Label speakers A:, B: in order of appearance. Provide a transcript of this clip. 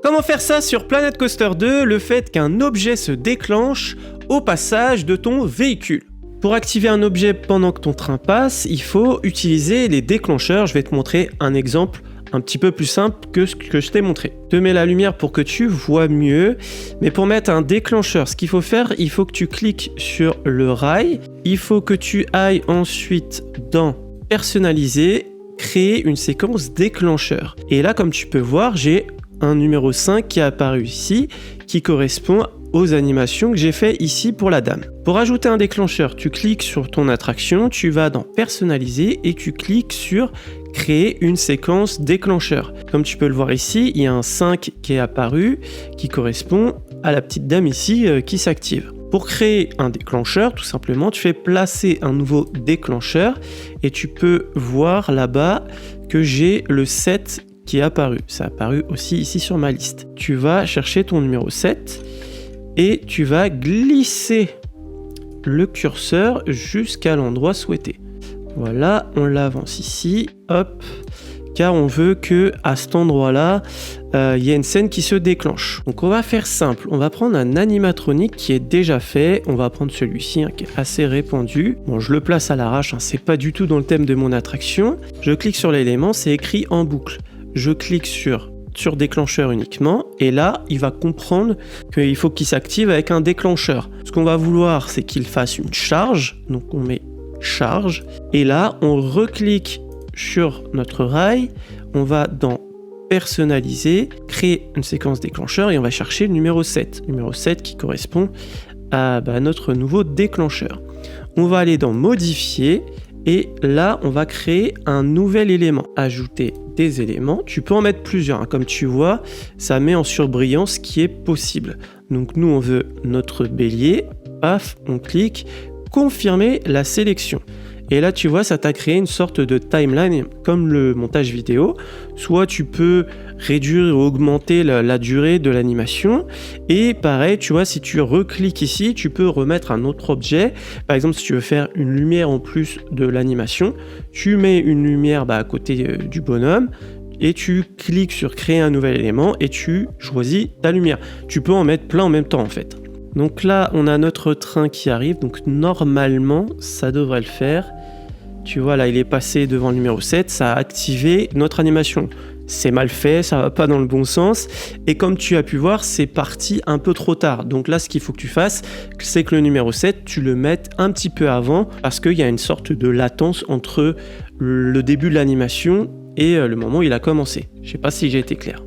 A: Comment faire ça sur Planet Coaster 2, le fait qu'un objet se déclenche au passage de ton véhicule? Pour activer un objet pendant que ton train passe, il faut utiliser les déclencheurs. Je vais te montrer un exemple un petit peu plus simple que ce que je t'ai montré. Je te mets la lumière pour que tu vois mieux. Mais pour mettre un déclencheur, ce qu'il faut faire, il faut que tu cliques sur le rail. Il faut que tu ailles ensuite dans Personnaliser, créer une séquence déclencheur. Et là, comme tu peux voir, j'ai un numéro 5 qui est apparu ici, qui correspond aux animations que j'ai fait ici pour la dame. Pour ajouter un déclencheur, tu cliques sur ton attraction, tu vas dans Personnaliser et tu cliques sur Créer une séquence déclencheur. Comme tu peux le voir ici, il y a un 5 qui est apparu, qui correspond à la petite dame ici qui s'active. Pour créer un déclencheur, tout simplement, tu fais placer un nouveau déclencheur et tu peux voir là-bas que j'ai le 7 qui est apparu. Ça a apparu aussi ici sur ma liste. Tu vas chercher ton numéro 7 et tu vas glisser le curseur jusqu'à l'endroit souhaité. Voilà, on l'avance ici, hop, car on veut que à cet endroit-là, il y a une scène qui se déclenche. Donc on va faire simple, on va prendre un animatronique qui est déjà fait, on va prendre celui-ci qui est assez répandu. Bon, je le place à l'arrache, c'est pas du tout dans le thème de mon attraction. Je clique sur l'élément, c'est écrit en boucle. Je clique sur déclencheur uniquement et là il va comprendre qu'il faut qu'il s'active avec un déclencheur. Ce qu'on va vouloir, c'est qu'il fasse une charge, donc on met charge et là on reclique sur notre rail, on va dans Personnaliser, créer une séquence déclencheur et on va chercher le numéro 7 qui correspond à notre nouveau déclencheur. On va aller dans Modifier et là on va créer un nouvel élément, ajouter des éléments, tu peux en mettre plusieurs, comme tu vois ça met en surbrillance ce qui est possible. Donc nous on veut notre bélier, paf, on clique, confirmer la sélection. Et là tu vois ça t'a créé une sorte de timeline comme le montage vidéo. Soit tu peux réduire ou augmenter la durée de l'animation et pareil tu vois si tu recliques ici tu peux remettre un autre objet. Par exemple si tu veux faire une lumière en plus de l'animation, tu mets une lumière à côté du bonhomme et tu cliques sur créer un nouvel élément et tu choisis ta lumière. Tu peux en mettre plein en même temps en fait. Donc là, on a notre train qui arrive, donc normalement, ça devrait le faire. Tu vois, là, il est passé devant le numéro 7, ça a activé notre animation. C'est mal fait, ça va pas dans le bon sens. Et comme tu as pu voir, c'est parti un peu trop tard. Donc là, ce qu'il faut que tu fasses, c'est que le numéro 7, tu le mettes un petit peu avant parce qu'il y a une sorte de latence entre le début de l'animation et le moment où il a commencé. Je sais pas si j'ai été clair.